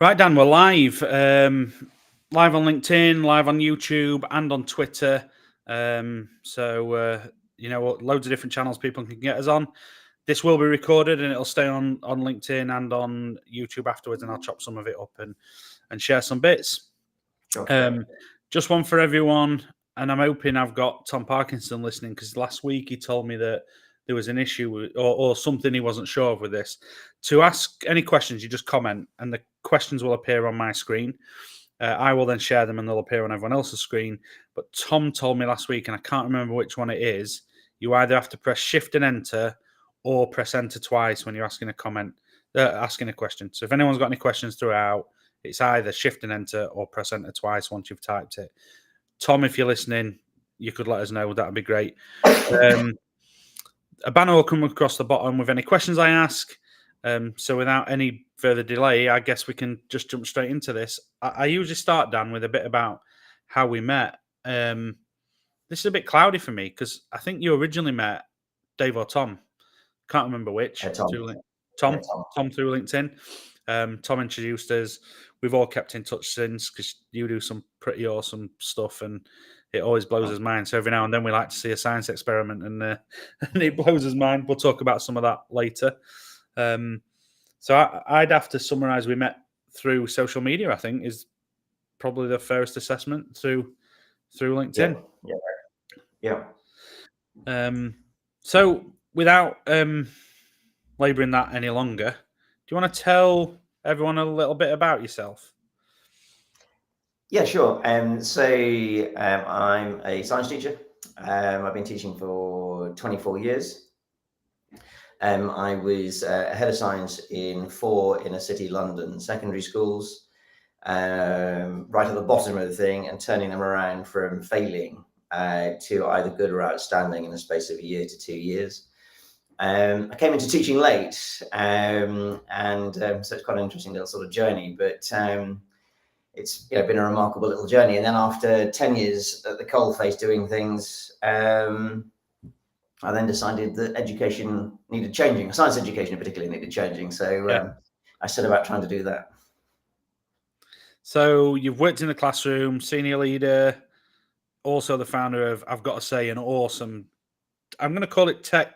Right, Dan, we're live. Live on LinkedIn, live on YouTube, and on Twitter. Loads of different channels people can get us on. This will be recorded and it'll stay on LinkedIn and on YouTube afterwards, and I'll chop some of it up and share some bits. Sure. Just one for everyone, and I'm hoping I've got Tom Parkinson listening, because last week he told me that there was an issue or something he wasn't sure of with this. To ask any questions, you just comment, and the questions will appear on my screen. I will then share them, and they'll appear on everyone else's screen. But Tom told me last week, and I can't remember which one it is, you either have to press Shift and Enter or press Enter twice when you're asking a question. So if anyone's got any questions throughout, it's either Shift and Enter or press Enter twice once you've typed it. Tom, if you're listening, you could let us know. That would be great. A banner will come across the bottom with any questions I ask. So without any further delay, I guess we can just jump straight into this. I usually start, Dan, with a bit about how we met. This is a bit cloudy for me because I think you originally met Dave or Tom. Can't remember which. Tom. Tom through LinkedIn. Tom introduced us. We've all kept in touch since, because you do some pretty awesome stuff and it always blows his mind. So every now and then we like to see a science experiment and it blows his mind. We'll talk about some of that later. So I'd have to summarize, we met through social media, I think, is probably the fairest assessment, through LinkedIn. Yeah. So without labouring that any longer, do you want to tell everyone a little bit about yourself? Yeah, sure. So I'm a science teacher. I've been teaching for 24 years. I was head of science in 4 inner city London secondary schools, right at the bottom of the thing, and turning them around from failing to either good or outstanding in the space of a year to 2 years. I came into teaching late, so it's quite an interesting little sort of journey, but it's been a remarkable little journey. And then after 10 years at the coalface doing things, I then decided that education needed changing. Science education particularly needed changing. So I set about trying to do that. So you've worked in the classroom, senior leader, also the founder of, I've got to say, an awesome, I'm going to call it tech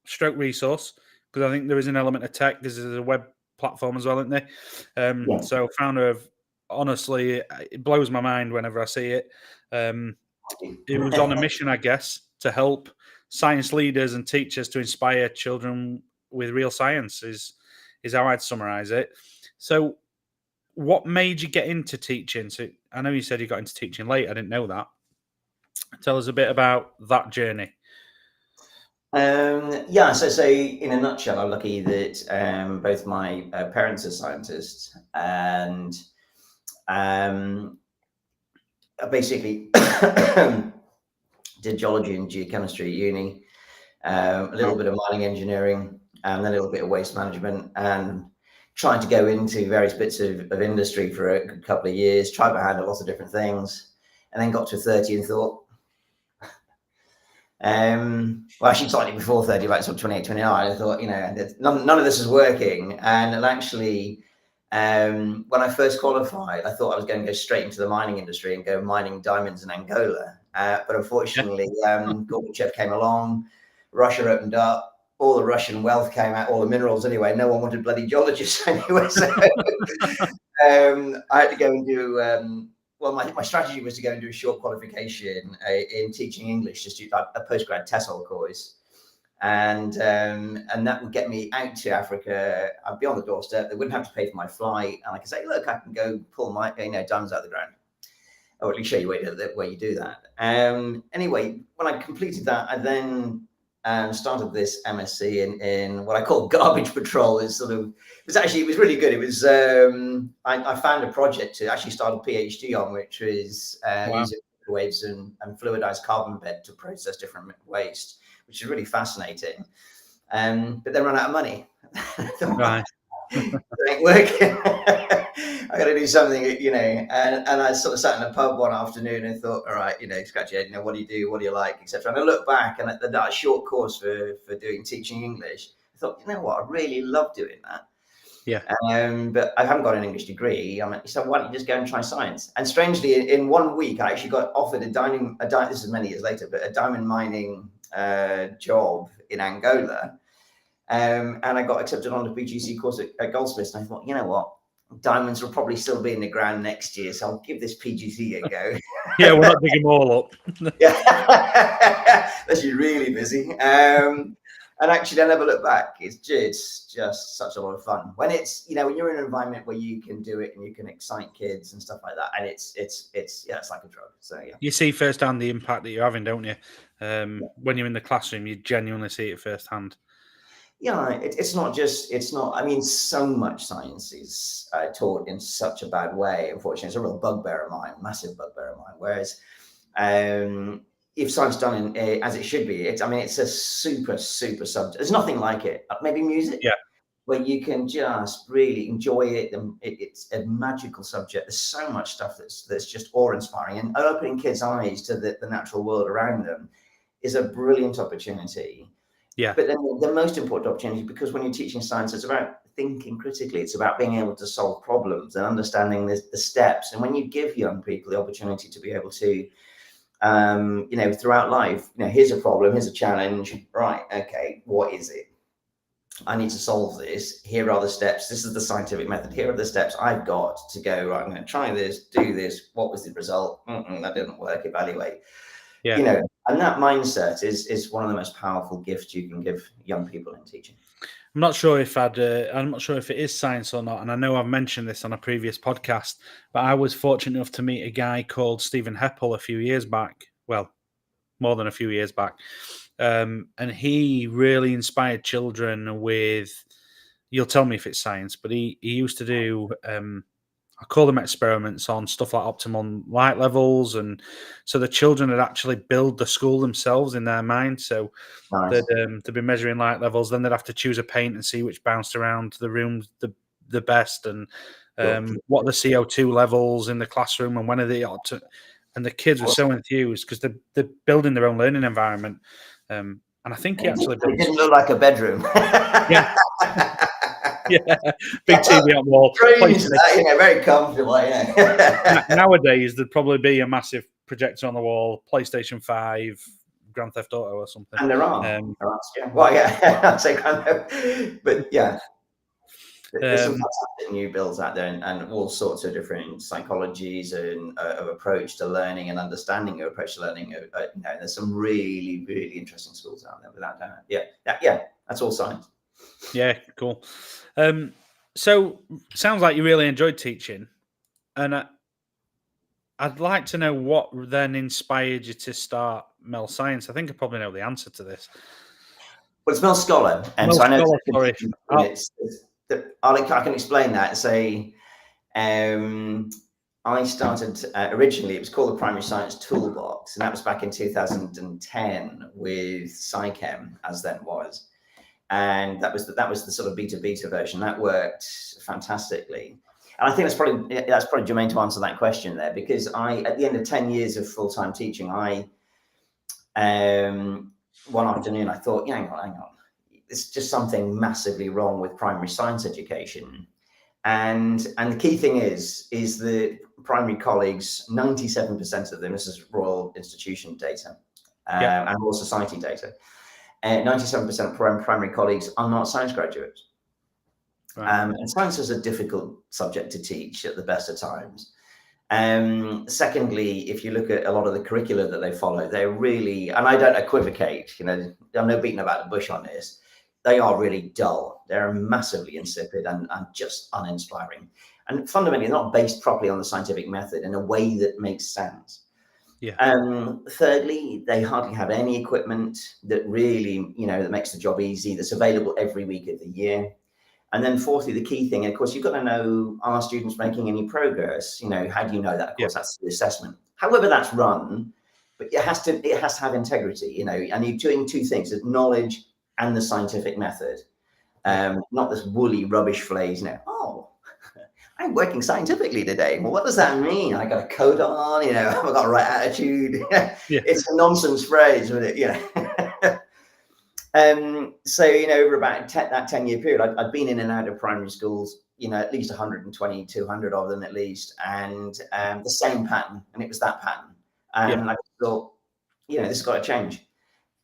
stroke resource, because I think there is an element of tech. This is a web platform as well, isn't there? So founder of, honestly, it blows my mind whenever I see it. It was on a mission, I guess, to help science leaders and teachers to inspire children with real science, is how I'd summarize it. So what made you get into teaching? So I know you said you got into teaching late. I didn't know that. Tell us a bit about that journey. So in a nutshell, I'm lucky that both my parents are scientists, and I basically did geology and geochemistry at uni, a little bit of mining engineering, and then a little bit of waste management, and trying to go into various bits of industry for a couple of years, tried my hand at lots of different things, and then got to 30 and thought, well, actually slightly before 30, about sort of 28, 29, I thought, none of this is working. And actually, when I first qualified, I thought I was going to go straight into the mining industry and go mining diamonds in Angola. But unfortunately, Gorbachev came along, Russia opened up, all the Russian wealth came out, all the minerals anyway. No one wanted bloody geologists anyway. So I had to go and do, my strategy was to go and do a short qualification in teaching English, just do a postgrad TESOL course. And that would get me out to Africa. I'd be on the doorstep. They wouldn't have to pay for my flight. And I could say, look, I can go pull my diamonds out of the ground. Or at least show you where you do that. Anyway, when I completed that, I then started this MSc in what I call garbage patrol. It was really good. It was I found a project to actually start a PhD on, which was using microwaves and fluidized carbon bed to process different waste, which is really fascinating. But then ran out of money. Right. It ain't working. I got to do something, and I sort of sat in a pub one afternoon and thought, all right, scratch your head, what do you do? What do you like, etc. And I look back and at that short course for doing teaching English, I thought, you know what, I really love doing that. Yeah. But I haven't got an English degree. So why don't you just go and try science? And strangely, in 1 week, I actually got offered this is many years later, but a diamond mining job in Angola. And I got accepted on the PGC course at Goldsmiths. And I thought, you know what? Diamonds will probably still be in the ground next year, so I'll give this PGC a go. Yeah, we're not digging them all up. Yeah, unless you're really busy. And actually, I never look back. It's just such a lot of fun when it's, when you're in an environment where you can do it and you can excite kids and stuff like that. And it's like a drug. So yeah, you see firsthand the impact that you're having, don't you? When you're in the classroom, you genuinely see it firsthand. Yeah, it's not. I mean, so much science is taught in such a bad way. Unfortunately, it's a real bugbear of mine, massive bugbear of mine. Whereas, if science done as it should be, it's a super subject. There's nothing like it. Maybe music, Yeah, where you can just really enjoy it. And it's a magical subject. There's so much stuff that's just awe-inspiring, and opening kids' eyes to the natural world around them is a brilliant opportunity. yeah, But then the most important opportunity, because when you're teaching science, it's about thinking critically. It's about being able to solve problems and understanding the steps. And when you give young people the opportunity to be able to, throughout life, here's a problem, here's a challenge. Right, okay, what is it? I need to solve this. Here are the steps. This is the scientific method. Here are the steps I've got to go. Right, I'm going to try this, do this. What was the result? That didn't work. Evaluate. yeah. And that mindset is one of the most powerful gifts you can give young people in teaching. I'm not sure if it is science or not, and I know I've mentioned this on a previous podcast, but I was fortunate enough to meet a guy called Stephen Heppel a few years back. Well, more than a few years back, and he really inspired children with. You'll tell me if it's science, but he used to do. I call them experiments on stuff like optimal light levels, and so the children would actually build the school themselves in their mind. So Nice. they'd be measuring light levels, then they'd have to choose a paint and see which bounced around the room the best, and what the CO2 levels in the classroom, and when are they ought to. And the kids were so enthused because they're building their own learning environment. And I think he actually built. It didn't look like a bedroom. Yeah. Yeah, big TV on the wall. Very comfortable. Yeah. Nowadays, there'd probably be a massive projector on the wall, PlayStation 5, Grand Theft Auto, or something. And there are. Yeah. Well, yeah, I'd say Grand Theft, but yeah. There's some fantastic new builds out there, and all sorts of different psychologies and of approach to learning and understanding your approach to learning. There's some really, really interesting schools out there without doubt. Yeah, that's all science. Yeah, cool. So sounds like you really enjoyed teaching, and I'd like to know what then inspired you to start Mel Science. I think I probably know the answer to this. Well, it's Mel Scholar, and so I know. I can explain that and say, I started originally. It was called the Primary Science Toolbox, and that was back in 2010 with SciChem, as then was. And that was the sort of beta version that worked fantastically. And I think that's probably germane to answer that question there, because at the end of 10 years of full-time teaching, one afternoon I thought, hang on, it's just something massively wrong with primary science education. And the key thing is the primary colleagues, 97% of them, this is Royal Institution data, and Royal Society data. 97% of primary colleagues are not science graduates. Right. And science is a difficult subject to teach at the best of times. Secondly, if you look at a lot of the curricula that they follow, they're really, and I don't equivocate, I'm no beating about the bush on this, they are really dull. They're massively insipid and just uninspiring. And fundamentally not based properly on the scientific method in a way that makes sense. Yeah. Thirdly, they hardly have any equipment that really, that makes the job easy, that's available every week of the year. And then fourthly, the key thing, of course, you've got to know, are students making any progress? How do you know that? Of course, that's the assessment. However that's run, but it has to have integrity, and you're doing two things, knowledge and the scientific method. Not this woolly rubbish phrase, I'm working scientifically today. Well, what does that mean? I got a coat on, I've got the right attitude. It's a nonsense phrase, isn't it? So, over about that 10-year period, I'd been in and out of primary schools, at least 120, 200 of them at least, and the same pattern, and it was that pattern. Yeah. And I thought, this has got to change.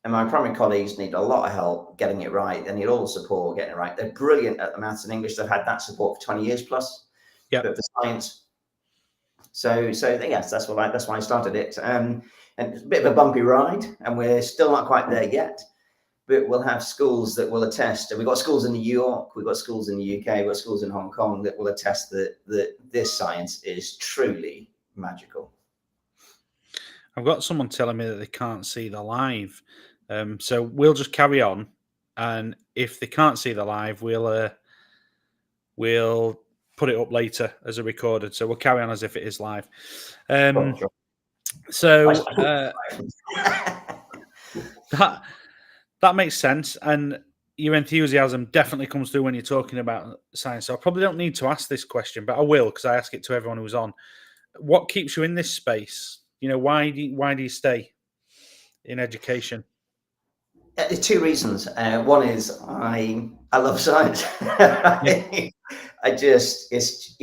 And my primary colleagues need a lot of help getting it right. They need all the support getting it right. They're brilliant at the maths and English. They've had that support for 20 years plus. Yeah. But for science, so yes, that's why I started it. And it's a bit of a bumpy ride, and we're still not quite there yet. But we'll have schools that will attest, and we've got schools in New York, we've got schools in the UK, we've got schools in Hong Kong that will attest that this science is truly magical. I've got someone telling me that they can't see the live. So we'll just carry on, and if they can't see the live, we'll put it up later as a recorded. So we'll carry on as if it is live. Sure. So that makes sense, and your enthusiasm definitely comes through when you're talking about science. So I probably don't need to ask this question, but I will, because I ask it to everyone who's on. What keeps you in this space? Why do you stay in education? There's two reasons. One is I love science. Yeah. It's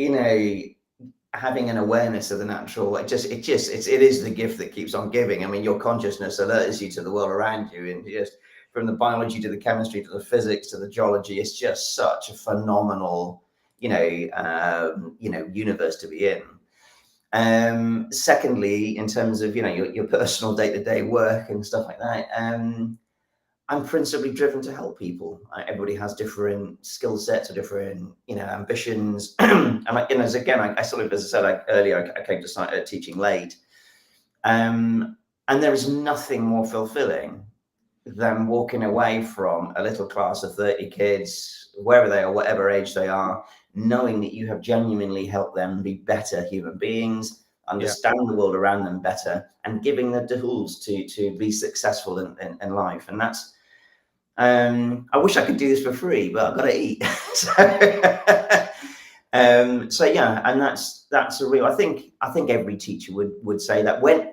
having an awareness of the natural. It is the gift that keeps on giving. I mean, your consciousness alerts you to the world around you, and just from the biology to the chemistry to the physics to the geology, it's just such a phenomenal, universe to be in. Secondly, in terms of your personal day-to-day work and stuff like that, I'm principally driven to help people. Everybody has different skill sets or different ambitions. And as I sort of, as I said earlier, I came to start teaching late, and there is nothing more fulfilling than walking away from a little class of 30 kids, wherever they are, whatever age they are, knowing that you have genuinely helped them be better human beings, understand the world around them better, and giving them the tools to be successful in life. And that's, I wish I could do this for free, but I've got to eat. So yeah, and that's a real, I think every teacher would say that when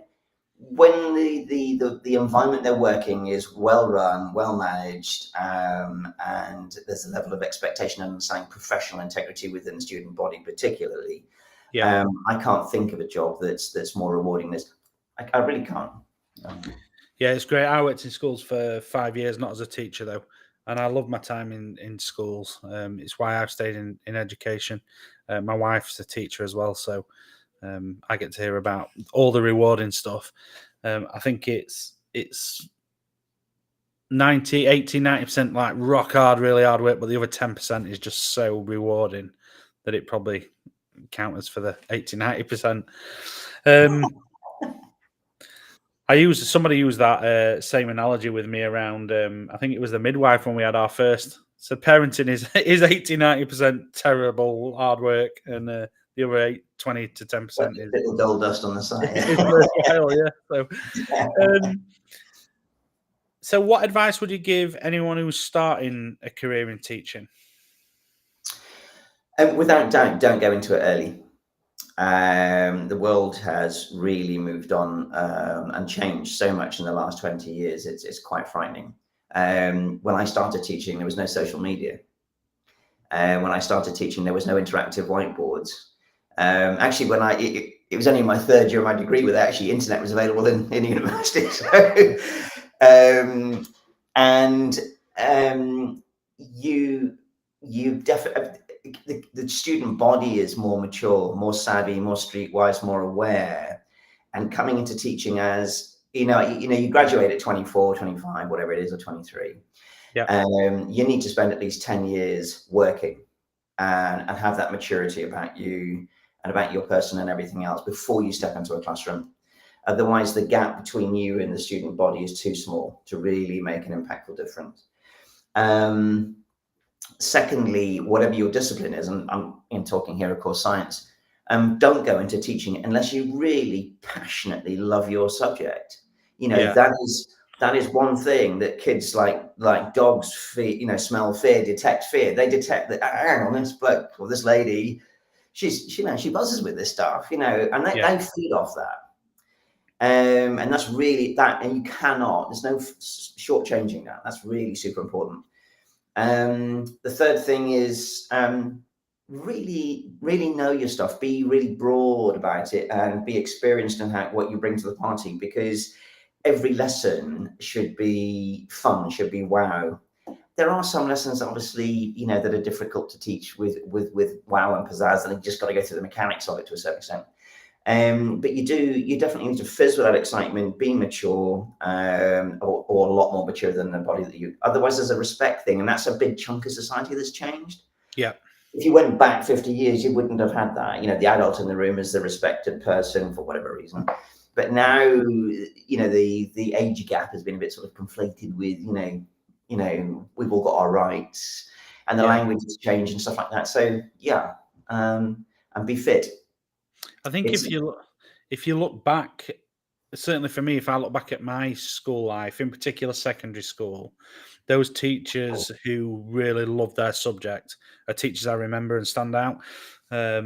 the environment they're working is well run, well managed, and there's a level of expectation and understanding professional integrity within the student body, particularly. I can't think of a job that's more rewarding. I really can't. Yeah, it's great. I worked in schools for 5 years, not as a teacher though, and I love my time in schools. It's why I've stayed in education. My wife's a teacher as well, so I get to hear about all the rewarding stuff. I think it's 90% like rock hard, really hard work, but the other 10% is just so rewarding that it probably counts for the 80-90%. Somebody used that same analogy with me around, I think it was the midwife when we had our first. So parenting is 80-90% terrible hard work, and the other 20 to 10% is little gold dust on the side. It's worthwhile, yeah. So what advice would you give anyone who's starting a career in teaching? Without doubt, don't go into it early. The world has really moved on and changed so much in the last 20 years. It's quite frightening. When I started teaching, there was no social media. When I started teaching, there was no interactive whiteboards. Actually, it was only my third year of my degree where actually internet was available in university. So, you definitely, the student body is more mature, more savvy, more streetwise, more aware, and coming into teaching as you graduate at 24, 25, whatever it is, or 23. Yeah. You need to spend at least 10 years working and have that maturity about you and about your person and everything else before you step into a classroom. Otherwise, the gap between you and the student body is too small to really make an impactful difference. Secondly, whatever your discipline is, and I'm talking here, of course, science, don't go into teaching unless you really passionately love your subject. That is one thing that kids like dogs smell fear, detect fear. They detect that, hang on, this bloke or this lady, she buzzes with this stuff, and they feed off that. And that's really that, and you cannot, there's no shortchanging that. That's really super important. The third thing is really, really know your stuff. Be really broad about it and be experienced in what you bring to the party, because every lesson should be fun, should be wow. There are some lessons, obviously, that are difficult to teach with wow and pizzazz, and you just got to go through the mechanics of it to a certain extent. But you definitely need to fizz with that excitement, be mature, or a lot more mature than the body that you. Otherwise, there's a respect thing, and that's a big chunk of society that's changed. Yeah. If you went back 50 years, you wouldn't have had that. The adult in the room is the respected person for whatever reason. But now, the age gap has been a bit sort of conflated with, we've all got our rights, and the language has changed and stuff like that. So yeah, and be fit. I think if you look back, certainly for me, if I look back at my school life, in particular secondary school, those teachers who really loved their subject are teachers I remember and stand out. I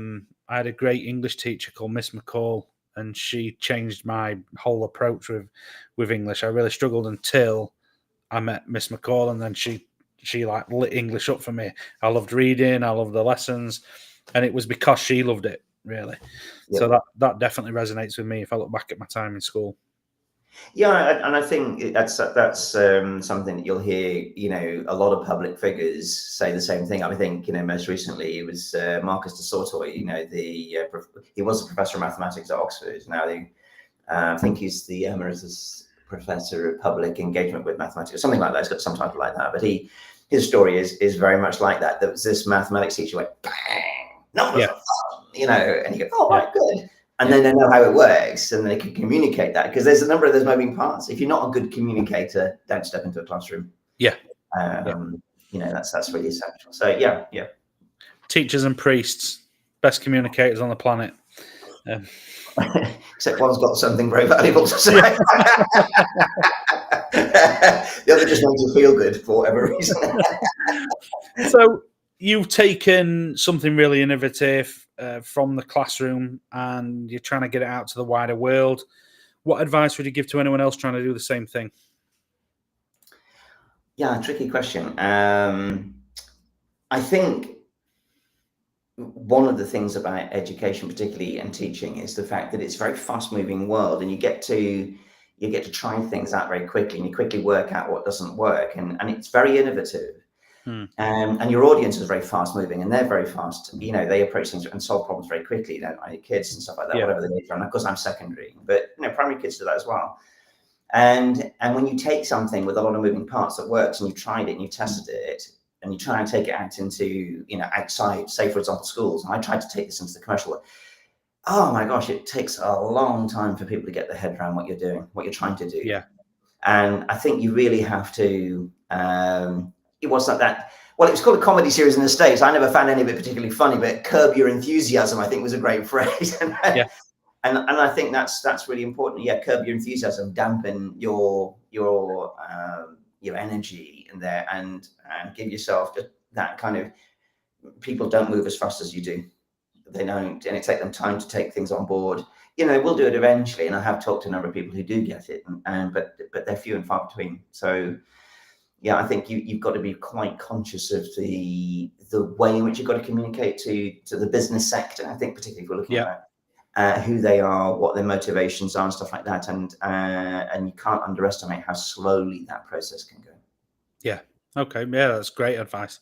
had a great English teacher called Miss McCall, and she changed my whole approach with English. I really struggled until I met Miss McCall, and then she like lit English up for me. I loved reading, I loved the lessons, and it was because she loved it, really. Yep. So that definitely resonates with me if I look back at my time in school. Yeah, and I think that's something that you'll hear, a lot of public figures say the same thing. I think, most recently it was Marcus de Sautoy, he was a professor of mathematics at Oxford. Now I think he's the emeritus professor of public engagement with mathematics, or something like that. He's got some title like that. But his story is very much like that. There was this mathematics teacher went, bang, numbers are fun, and you go, oh, right, good. And then they know how it works, and they can communicate that, because there's a number of those moving parts. If you're not a good communicator, don't step into a classroom. Yeah. That's really essential. So yeah. Teachers and priests, best communicators on the planet. Except one's got something very valuable to say. The other just makes you feel good for whatever reason. So you've taken something really innovative from the classroom, and you're trying to get it out to the wider world. What advice would you give to anyone else trying to do the same thing? Yeah, tricky question. I think one of the things about education, particularly and teaching, is the fact that it's a very fast-moving world, and you get to try things out very quickly, and you quickly work out what doesn't work, and it's very innovative. And your audience is very fast moving, and they're very fast. They approach things and solve problems very quickly. Kids and stuff like that, whatever they need. And of course, I'm secondary, but primary kids do that as well. And when you take something with a lot of moving parts that works, and you've tried it and you've tested it, and you try and take it out into outside, say for example, schools. And I tried to take this into the commercial world. Oh my gosh, it takes a long time for people to get their head around what you're doing, what you're trying to do. Yeah. And I think you really have to. It wasn't that, well, it was called a comedy series in the States. I never found any of it particularly funny, but curb your enthusiasm, I think, was a great phrase. And I think that's really important. Yeah, curb your enthusiasm, dampen your energy in there, and give yourself that kind of, people don't move as fast as you do. They don't, and it takes them time to take things on board. We'll do it eventually, and I have talked to a number of people who do get it, but they're few and far between. So yeah, I think you've got to be quite conscious of the way in which you've got to communicate to the business sector. I think particularly if we're looking at who they are, what their motivations are, and stuff like that, and you can't underestimate how slowly that process can go. Yeah. Okay. Yeah, that's great advice.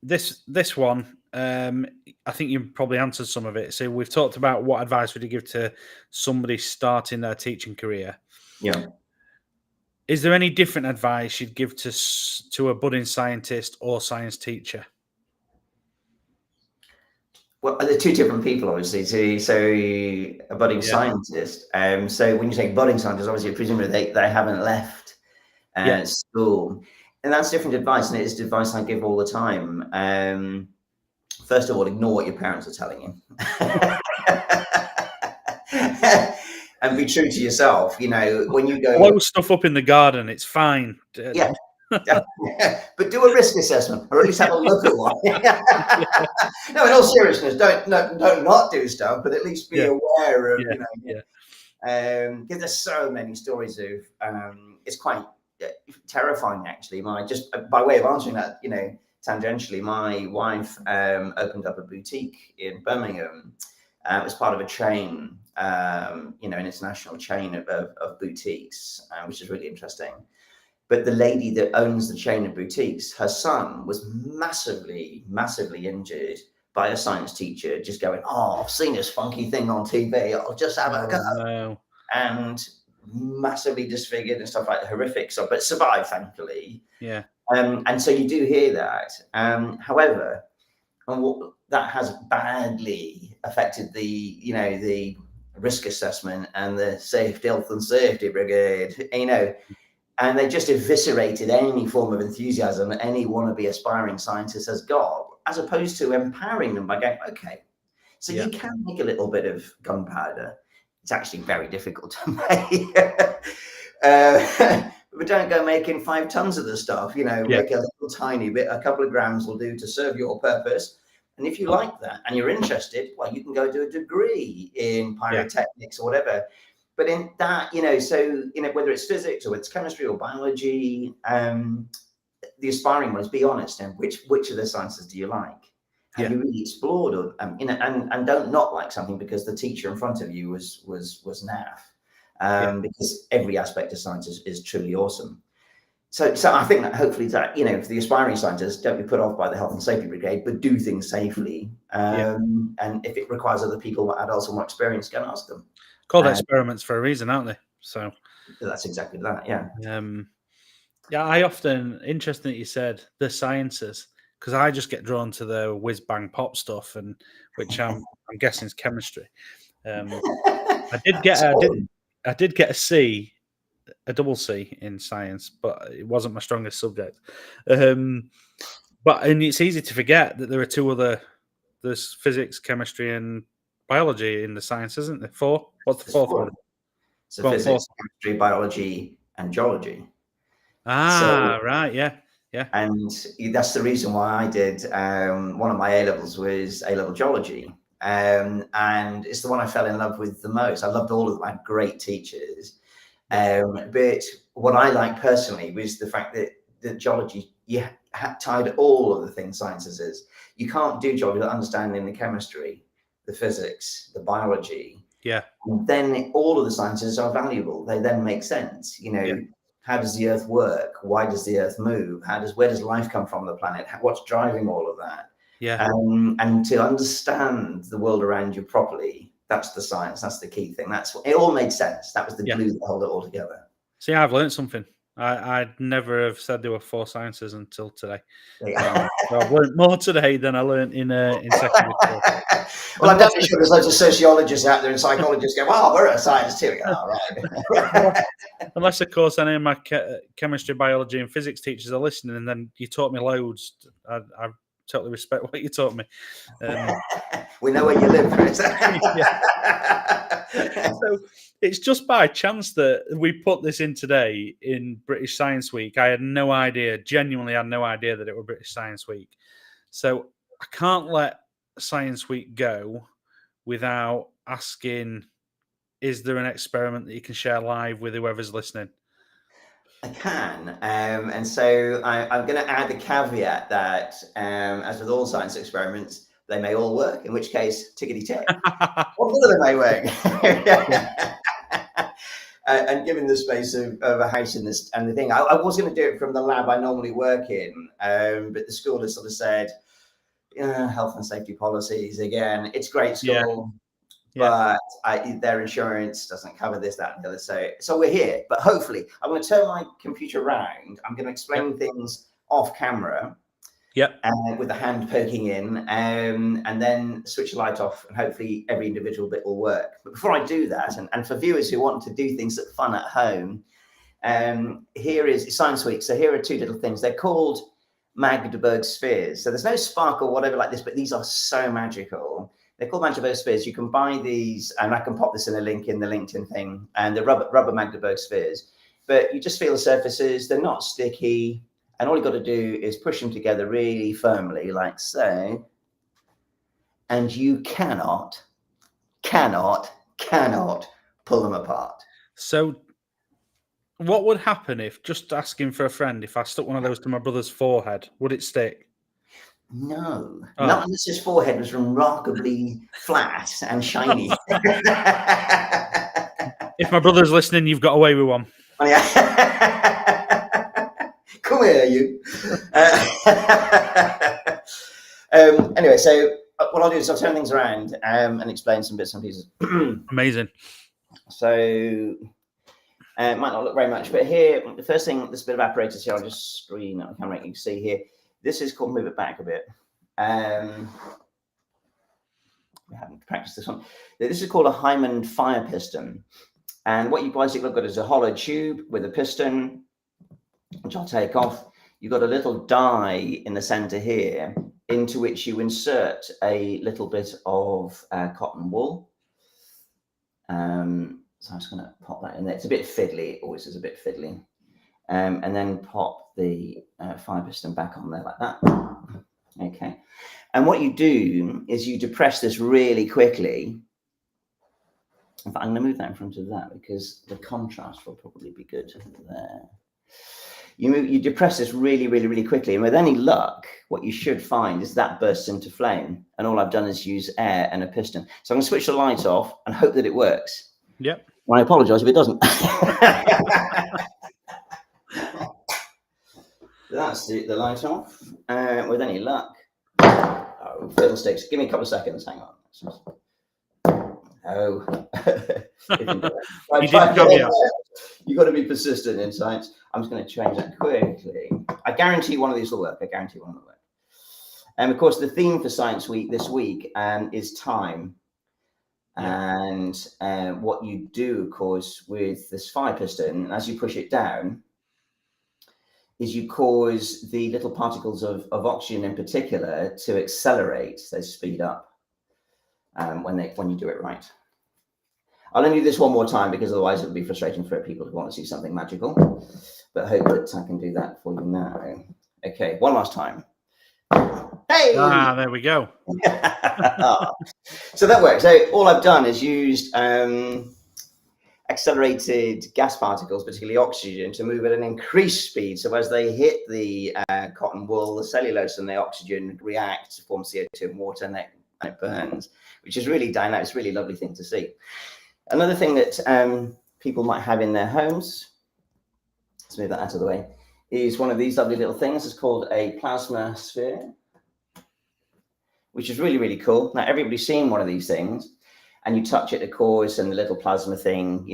This one, I think you probably answered some of it. So we've talked about what advice would you give to somebody starting their teaching career. Yeah. Is there any different advice you'd give to a budding scientist or science teacher? Well, they're two different people, obviously. So a budding scientist. So when you say budding scientist, obviously, presumably they haven't left school, and that's different advice, and it is advice I give all the time. First of all, ignore what your parents are telling you. And be true to yourself. When you go, blow stuff up in the garden, it's fine. Yeah. But do a risk assessment, or at least have a look at one. No, in all seriousness, don't not do stuff, but at least be aware of. Because there's so many stories of it's quite terrifying actually. My just by way of answering that, tangentially, my wife opened up a boutique in Birmingham. It was part of a chain, an international chain of boutiques, which is really interesting. But the lady that owns the chain of boutiques, her son was massively, massively injured by a science teacher just going, "Oh, I've seen this funky thing on TV. I'll just have a go." No. And massively disfigured and stuff like horrific stuff, but survived, thankfully. Yeah. And so you do hear that. However, and what that has badly affected the risk assessment and the health and safety brigade, and they just eviscerated any form of enthusiasm that any wannabe aspiring scientist has got, as opposed to empowering them by going, okay, so you can make a little bit of gunpowder. It's actually very difficult to make. But don't go making 5 tons of the stuff, make a little tiny bit, a couple of grams will do to serve your purpose. And if you like that and you're interested, well, you can go do a degree in pyrotechnics or whatever. But in that, whether it's physics or it's chemistry or biology, the aspiring ones, be honest, and which of the sciences do you like? Have you really explored, or and don't not like something because the teacher in front of you was naff, because every aspect of science is truly awesome. So I think that hopefully that for the aspiring scientists, don't be put off by the health and safety brigade, but do things safely. And if it requires other people, adults with more experience, go and ask them. Called experiments for a reason, aren't they? So that's exactly that. Yeah. I often, interesting that you said the sciences, because I just get drawn to the whiz bang pop stuff, and which I'm guessing is chemistry. I did get a C, a double C in science, but it wasn't my strongest subject. And it's easy to forget that there are 2 other. There's physics, chemistry, and biology in the science, isn't there? 4. What's the 4th one? So physics, chemistry, biology, and geology. Right, yeah. And that's the reason why I did one of my A levels was A level geology, and it's the one I fell in love with the most. I loved all of them. I had great teachers, but what I liked personally was the fact that the geology tied all of the things sciences is. You can't do geology without understanding the chemistry, the physics, the biology. Yeah. And then all of the sciences are valuable. They then make sense. How does the earth work? Why does the earth move? Where does life come from on the planet? What's driving all of that? Yeah. And to understand the world around you properly, that's the science. That's the key thing. It all made sense. That was the glue that held it all together. See, I've learned something. I'd never have said there were 4 sciences until today. So I've learned more today than I learned in secondary school. Well, I'm definitely sure there's loads of sociologists out there and psychologists go, "Well, we're a science too." All right. Unless, of course, any of my chemistry, biology, and physics teachers are listening, and then you taught me loads. I totally respect what you taught me. We know where you live, Chris. So it's just by chance that we put this in today in British Science Week. I had no idea, genuinely had no idea that it were British Science Week. So I can't let Science Week go without asking, is there an experiment that you can share live with whoever's listening? I can. And so I'm going to add the caveat that, as with all science experiments, they may all work, in which case, tickety-tick. Or none of them may work. And given the space of a house in this and the thing, I was going to do it from the lab I normally work in, but the school has sort of said, health and safety policies, again, it's great school, but their insurance doesn't cover this, that, and the other. So we're here, but hopefully I'm going to turn my computer around. I'm going to explain things off camera. With the hand poking in, and then switch the light off, and hopefully every individual bit will work. But before I do that, and for viewers who want to do things that are fun at home, here is Science Week. So here are 2 little things. They're called Magdeburg spheres. So there's no spark or whatever like this, but these are so magical. They're called Magdeburg spheres. You can buy these, and I can pop this in a link in the LinkedIn thing, and the rubber Magdeburg spheres. But you just feel the surfaces. They're not sticky. And all you've got to do is push them together really firmly, like so. And you cannot pull them apart. So, what would happen if, just asking for a friend, if I stuck one of those to my brother's forehead, would it stick? No, Oh. not unless his forehead was remarkably flat and shiny. If my brother's listening, you've got away with one. Come here, you. Anyway, so what I'll do is I'll turn things around and explain some bits and pieces. Amazing. So it might not look very much, but here, the first thing, this bit of apparatus here, I'll just screen on camera, you can see here. This is called, move it back a bit. We haven't practiced this one. This is called a Hyman fire piston. And what you basically got is a hollow tube with a piston, which I'll take off. You've got a little die in the center here, into which you insert a little bit of cotton wool. So I'm just going to pop that in there. It's a bit fiddly. It always is a bit fiddly. And then pop the fire piston back on there like that. Okay. And what you do is you depress this really quickly. In fact, I'm going to move that in front of that because the contrast will probably be good there. You depress this really, really, really quickly. And with any luck, what you should find is that bursts into flame. And all I've done is use air and a piston. So I'm going to switch the light off and hope that it works. Yep. Well, I apologize if it doesn't. That's the light off. With any luck. Oh, fiddlesticks. Give me a couple of seconds. Hang on. Oh. You've got to be persistent in science. I'm just going to change that quickly. I guarantee one of these will work. I guarantee one will work. And of course, the theme for Science Week this week is time. Yeah. And what you do, of course, with this fire piston, as you push it down, is you cause the little particles of oxygen in particular to accelerate, they speed up when you do it right. I'll only do this one more time because otherwise it'll be frustrating for people who want to see something magical. But I hope that I can do that for you now. Okay, one last time. Hey! Ah, there we go. So that works. So all I've done is used accelerated gas particles, particularly oxygen, to move at an increased speed. So as they hit the cotton wool, the cellulose and the oxygen react to form CO2 and water, and it burns, which is really dynamic. It's a really lovely thing to see. Another thing that people might have in their homes, let's move that out of the way, is one of these lovely little things. It's called a plasma sphere, which is really, really cool. Now, everybody's seen one of these things, and you touch it, of course, and the little plasma thing,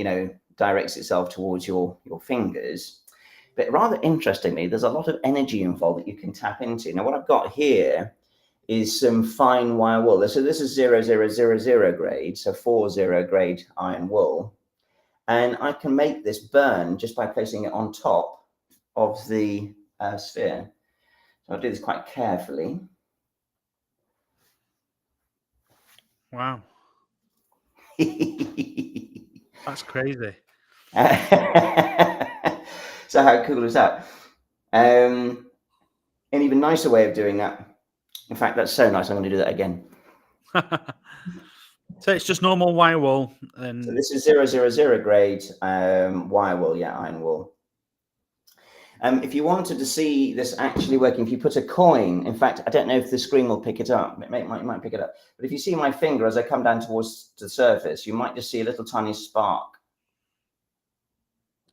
directs itself towards your fingers. But rather interestingly, there's a lot of energy involved that you can tap into. Now, what I've got here is some fine wire wool. So this is 0000 grade, so 40 grade iron wool. And I can make this burn just by placing it on top of the sphere. So I'll do this quite carefully. Wow. That's crazy. So how cool is that? An even nicer way of doing that. In fact, that's so nice. I'm going to do that again. So it's just normal wire wool. And so this is 000 grade wire wool, iron wool. If you wanted to see this actually working, if you put a coin, in fact, I don't know if the screen will pick it up. It might pick it up. But if you see my finger as I come down towards the surface, you might just see a little tiny spark.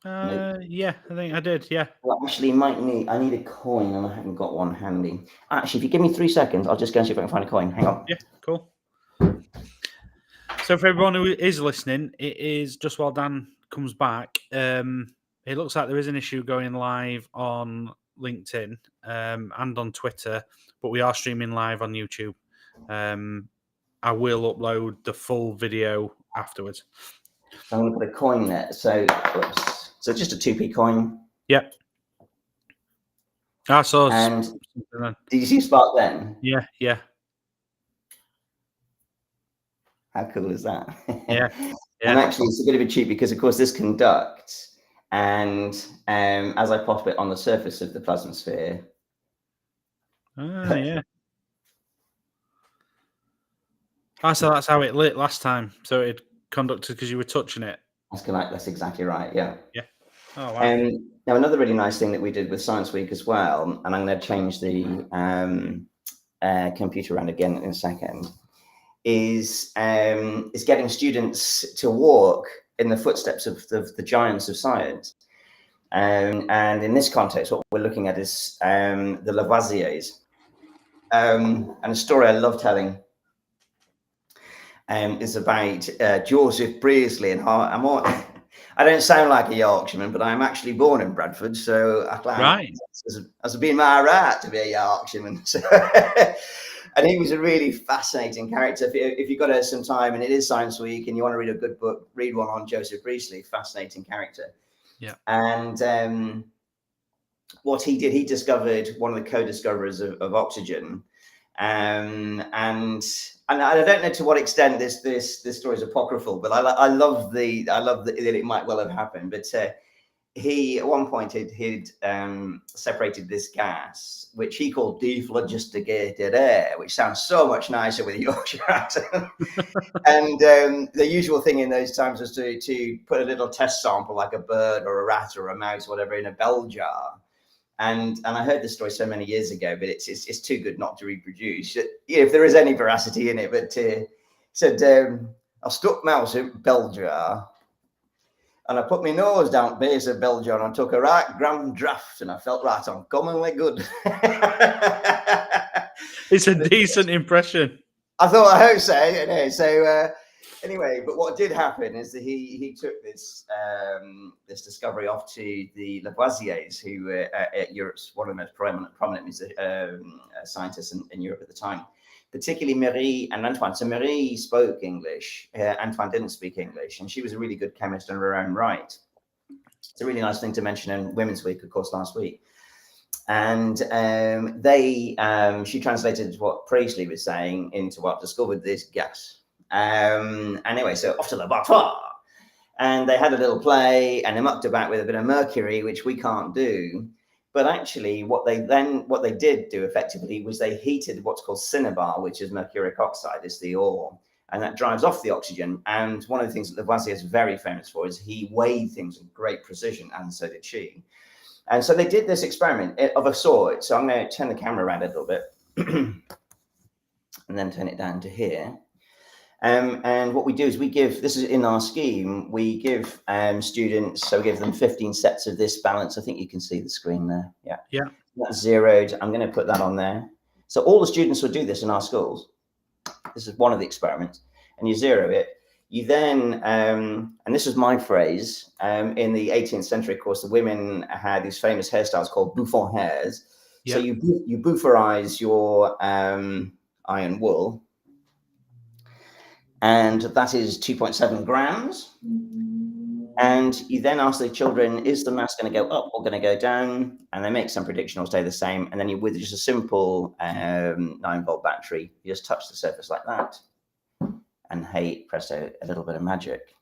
Yeah, I think I did. Yeah. Well, actually, I need a coin, and I haven't got one handy. Actually, if you give me 3 seconds, I'll just go and see if I can find a coin. Hang on. Yeah, cool. So for everyone who is listening, it is just while Dan comes back. It looks like there is an issue going live on LinkedIn and on Twitter, but we are streaming live on YouTube. I will upload the full video afterwards. So I'm going to put a coin there. So just a 2p coin. Yep. I saw. And did you see spark then? Yeah. How cool is that? Yeah. And actually, it's a bit of a cheat because, of course, this conducts. And as I pop it on the surface of the plasma sphere. Yeah. So that's how it lit last time. So it conducted because you were touching it. That's exactly right. Yeah. Yeah. Oh wow. Now, another really nice thing that we did with Science Week as well, and I'm going to change the computer around again in a second, is getting students to walk in the footsteps of the giants of science. And in this context, what we're looking at is the Lavoisiers. And a story I love telling is about Joseph Priestley. And I don't sound like a Yorkshireman, but I'm actually born in Bradford, so I claim Right. as being my right to be a Yorkshireman. So, and he was a really fascinating character. If you've got some time, and it is Science Week, and you want to read a good book, read one on Joseph Priestley. Fascinating character. Yeah. And what he did, he discovered one of the co-discoverers of oxygen. And I don't know to what extent this story is apocryphal, but I love that it might well have happened. But he at one point he'd separated this gas, which he called dephlogisticated air, which sounds so much nicer with a Yorkshire accent. And the usual thing in those times was to put a little test sample, like a bird or a rat or a mouse, whatever, in a bell jar. And I heard this story so many years ago, but it's too good not to reproduce. If there is any veracity in it, but said I stuck mouse in bell jar, and I put my nose down base of bell jar, and I took a right grand draft, and I felt right uncommonly good. It's a decent impression. I hope so. So anyway, but what did happen is that he took this discovery off to the Lavoisiers, who were Europe's one of the most prominent scientists in Europe at the time, particularly Marie and Antoine. So Marie spoke English, Antoine didn't speak English, and she was a really good chemist in her own right. It's a really nice thing to mention in Women's Week, of course, last week. And she translated what Priestley was saying into what discovered this gas. Anyway, so off to the laboratoire, and they had a little play, and they mucked about with a bit of mercury, which we can't do. But actually, what they did do effectively was they heated what's called cinnabar, which is mercuric oxide, is the ore, and that drives off the oxygen. And one of the things that Lavoisier is very famous for is he weighed things with great precision, and so did she. And so they did this experiment of a sort. So I'm going to turn the camera around a little bit and then turn it down to here. And what we do is this is in our scheme, we give students, so we give them 15 sets of this balance. I think you can see the screen there. Yeah. Yeah. That's zeroed. I'm going to put that on there. So all the students will do this in our schools. This is one of the experiments. And you zero it. You then, and this is my phrase, in the 18th century, of course, the women had these famous hairstyles called bouffant hairs. Yeah. So you boufferize your iron wool, and that is 2.7 grams. And you then ask the children, is the mass going to go up or going to go down? And they make some prediction or stay the same. And then with just a simple 9-volt battery, you just touch the surface like that. And hey, presto, a little bit of magic.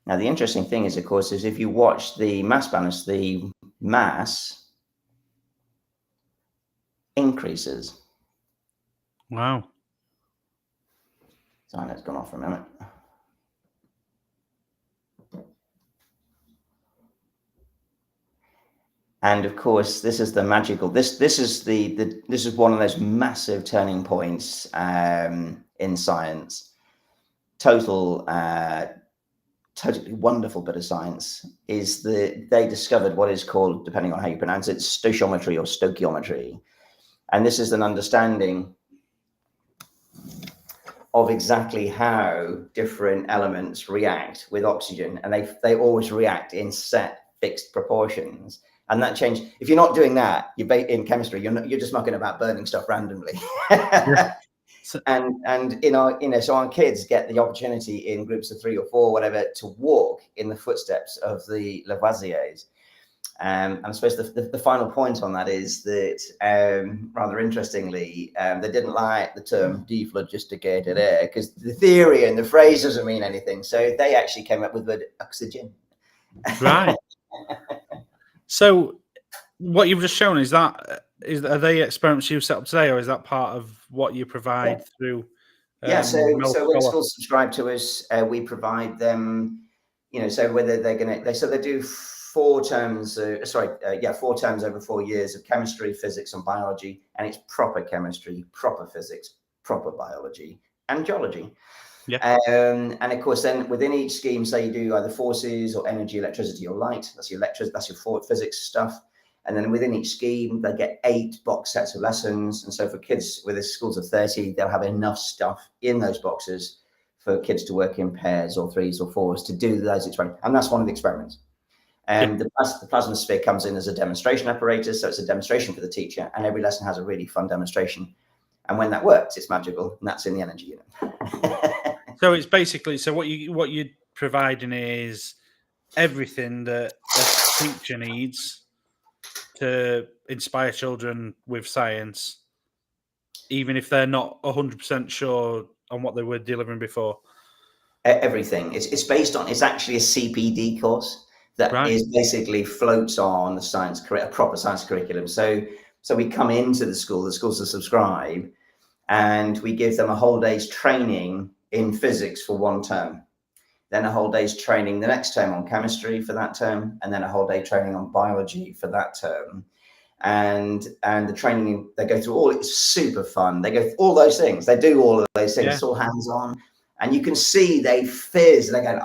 Now, the interesting thing is, of course, is if you watch the mass balance, the mass increases. Wow. So I know it's gone off for a minute. And of course, this is the magical. This is one of those massive turning points in science. Totally wonderful bit of science is that they discovered what is called, depending on how you pronounce it, stoichiometry or stoichiometry, and this is an understanding of exactly how different elements react with oxygen, and they always react in set fixed proportions. And that change, if you're not doing that, you're in chemistry, you're just mucking about burning stuff randomly. Yeah. And so our kids get the opportunity in groups of 3 or 4, whatever, to walk in the footsteps of the Lavoisiers. And I suppose the final point on that is that, rather interestingly, they didn't like the term dephlogisticated air because the theory and the phrase doesn't mean anything. So they actually came up with the word oxygen. Right. So what you've just shown, are they experiments you've set up today, or is that part of what you provide through Yeah, so Mel when Scholar. schools subscribe to us, we provide them, so whether they're going to, they do 4 terms, 4 terms over 4 years of chemistry, physics, and biology, and it's proper chemistry, proper physics, proper biology, and geology. Yeah. And of course, then within each scheme, say you do either forces or energy, electricity, or light. That's your physics stuff. And then within each scheme, they get 8 box sets of lessons. And so for kids with schools of 30, they'll have enough stuff in those boxes for kids to work in pairs or 3s or 4s to do those experiments. And that's one of the experiments. And the plasma sphere comes in as a demonstration apparatus. So it's a demonstration for the teacher. And every lesson has a really fun demonstration. And when that works, it's magical. And that's in the energy unit. So it's basically, what you're providing is everything that a teacher needs to inspire children with science, even if they're not 100% sure on what they were delivering before. Everything. It's actually a CPD course that is basically floats on a proper science curriculum. So we come into the schools to subscribe, and we give them a whole day's training in physics for 1 term, then a whole day's training the next term on chemistry for that term, and then a whole day training on biology for that term. And the training, they go through it's super fun. They go through all those things. They do all of those things. It's all hands on. And you can see they fizz. They're going,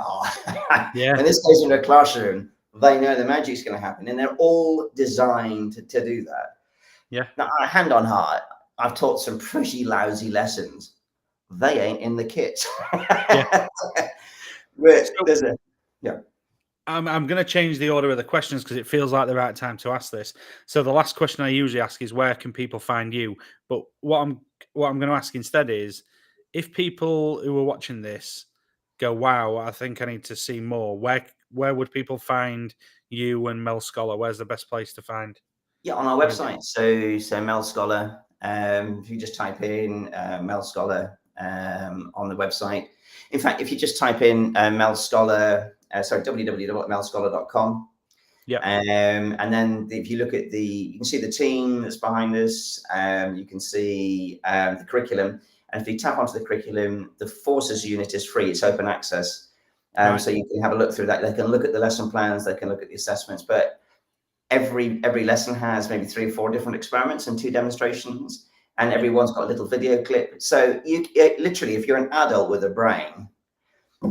when this goes into a classroom, they know the magic's going to happen. And they're all designed to do that. Yeah. Now, hand on heart, I've taught some pretty lousy lessons. They ain't in the kit. Yeah. Yeah. I'm going to change the order of the questions because it feels like the right time to ask this. So the last question I usually ask is, where can people find you? But what I'm going to ask instead is, if people who are watching this go, wow, I think I need to see more, where would people find you and Mel Scholar? Where's the best place to find? Yeah, on our website. So Mel Scholar, if you just type in Mel Scholar on the website. In fact, if you just type in Mel Scholar, www.melscholar.com. Yeah. And then if you look at you can see the team that's behind us. You can see the curriculum. And if you tap onto the curriculum, the forces unit is free. It's open access. So you can have a look through that. They can look at the lesson plans. They can look at the assessments. But every lesson has maybe 3 or 4 different experiments and 2 demonstrations. And everyone's got a little video clip. So you literally, if you're an adult with a brain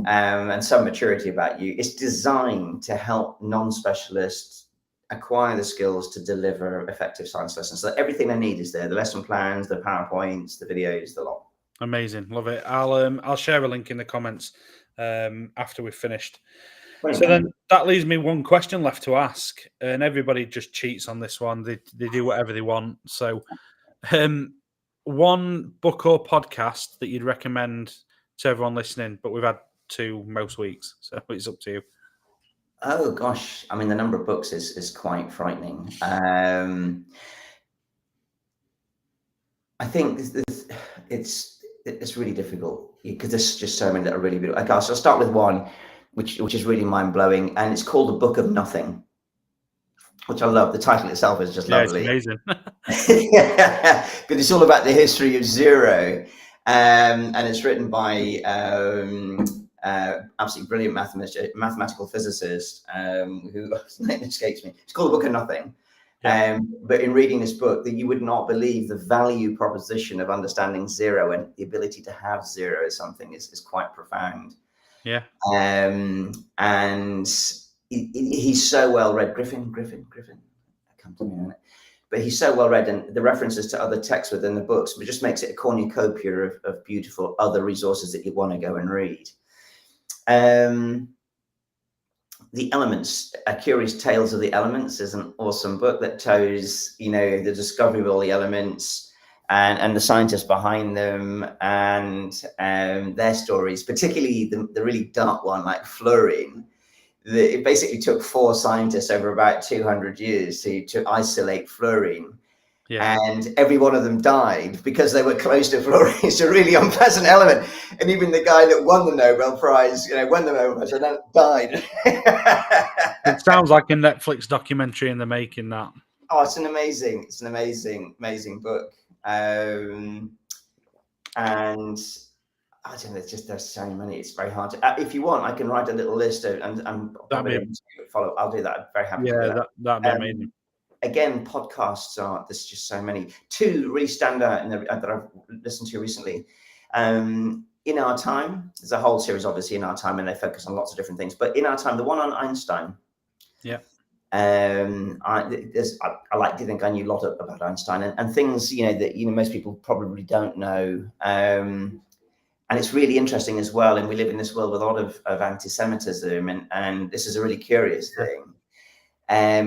and some maturity about you, it's designed to help non-specialists acquire the skills to deliver effective science lessons. So everything they need is there: the lesson plans, the PowerPoints, the videos, the lot. Amazing, love it. I'll share a link in the comments after we've finished. Brilliant. So then that leaves me one question left to ask, and everybody just cheats on this one. They do whatever they want. So, one book or podcast that you'd recommend to everyone listening, but we've had 2 most weeks, so it's up to you. Oh gosh, I mean, the number of books is quite frightening. I think it's really difficult because there's just so many that are really beautiful. Okay, so I'll start with one which is really mind-blowing, and it's called The Book of Nothing, which I love. The title itself is just lovely. It's amazing. But it's all about the history of zero, and it's written by absolutely brilliant mathematical physicist who his name escapes me. It's called The Book of Nothing. But in reading this book, that you would not believe the value proposition of understanding zero, and the ability to have zero as something is quite profound. Yeah. And he's so well read. Griffin. Come to me in a minute. But he's so well read, and the references to other texts within the books, but just makes it a cornucopia of beautiful other resources that you want to go and read. The Elements, A Curious Tales of the Elements, is an awesome book that tells, the discovery of all the elements and the scientists behind them and their stories, particularly the really dark one like fluorine. It basically took 4 scientists over about 200 years to isolate fluorine. Yeah. And every one of them died because they were close to fluorine. It's a really unpleasant element. And even the guy that won the Nobel Prize, won the Nobel Prize, and then died. It sounds like a Netflix documentary in the making, that. Oh, it's an amazing book. And I don't know. There's so many. It's very hard to. If you want, I can write a little list and probably follow. I'll do that. I'm very happy to do that. That'd be amazing. Again, podcasts are. There's just so many. Two really stand out that I've listened to recently. In Our Time, there's a whole series, obviously, In Our Time, and they focus on lots of different things. But In Our Time, the one on Einstein. Yeah. I like to think I knew a lot about Einstein and things, that most people probably don't know. And it's really interesting as well. And we live in this world with a lot of anti-Semitism, and this is a really curious thing.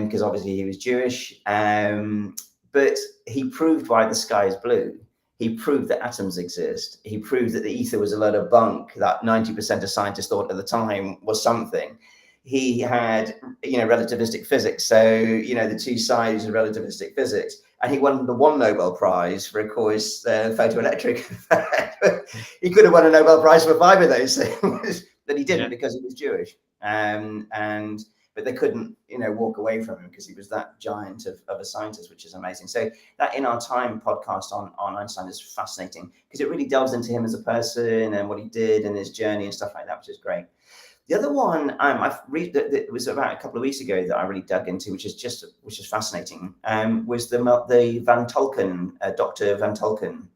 Because obviously he was Jewish, but he proved why the sky is blue. He proved that atoms exist. He proved that the ether was a load of bunk that 90% of scientists thought at the time was something. He had, relativistic physics. So, the two sides of relativistic physics. And he won the one Nobel Prize for, of course, photoelectric effect. He could have won a Nobel Prize for 5 of those things, but he didn't because he was Jewish. But they couldn't, walk away from him because he was that giant of a scientist, which is amazing. So that In Our Time podcast on Einstein is fascinating because it really delves into him as a person and what he did and his journey and stuff like that, which is great. The other one I've read that it was about a couple of weeks ago that I really dug into, which is fascinating, was the Van Tulken, Dr. Van Tulken,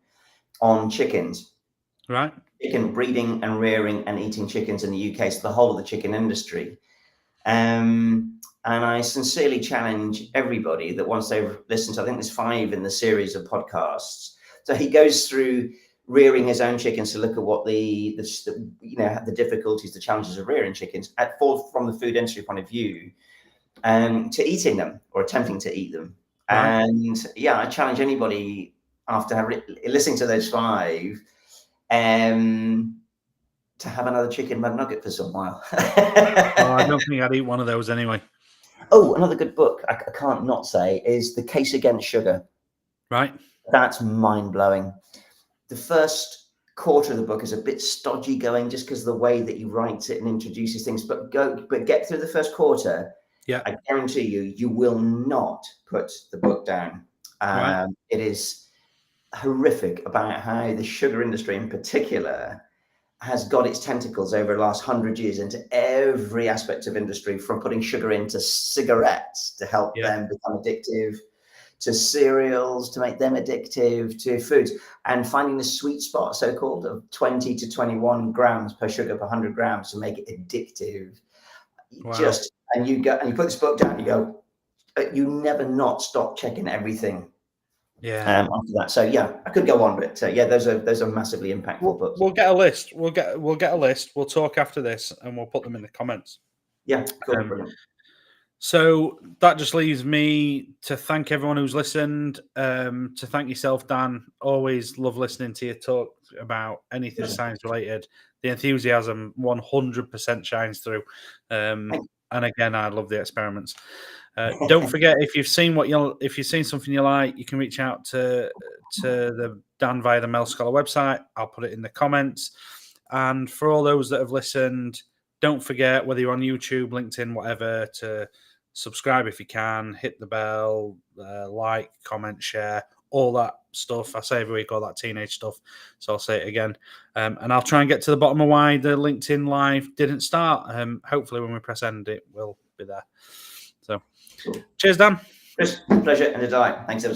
on chickens. Right. Chicken breeding and rearing and eating chickens in the UK, so the whole of the chicken industry. And I sincerely challenge everybody that once they've listened to, I think there's 5 in the series of podcasts. So he goes through rearing his own chickens to look at what the difficulties, the challenges of rearing chickens from the food industry point of view, to eating them or attempting to eat them. Right. And I challenge anybody after listening to those 5, to have another chicken McNugget for some while. I don't think I'd eat one of those anyway. Oh, another good book I can't not say is The Case Against Sugar. Right. That's mind-blowing. The first quarter of the book is a bit stodgy going just because of the way that he writes it and introduces things, but get through the first quarter. Yeah. I guarantee you will not put the book down. Right. It is horrific about how the sugar industry in particular has got its tentacles over the last 100 years into every aspect of industry, from putting sugar into cigarettes to help them become addictive, to cereals to make them addictive, to foods, and finding the sweet spot, so-called, of 20 to 21 grams per sugar per 100 grams to make it addictive. Wow. And you put this book down, you go, you never not stop checking everything. Yeah. After that, so I could go on, but those are massively impactful books. We'll get a list. We'll get a list. We'll talk after this, and we'll put them in the comments. Yeah, cool. So that just leaves me to thank everyone who's listened. To thank yourself, Dan. Always love listening to you talk about anything science related. The enthusiasm 100% shines through. And again, I love the experiments. Don't forget, if you've seen something you like, you can reach out to the Dan via the Mel Scholar website. I'll put it in the comments. And for all those that have listened, don't forget, whether you're on YouTube, LinkedIn, whatever, to subscribe if you can, hit the bell, like, comment, share, all that stuff. I say every week, all that teenage stuff, so I'll say it again. And I'll try and get to the bottom of why the LinkedIn Live didn't start. Hopefully when we press end, it will be there. So, cool. Cheers, Dan. Chris, pleasure and a delight. Thanks ever so much.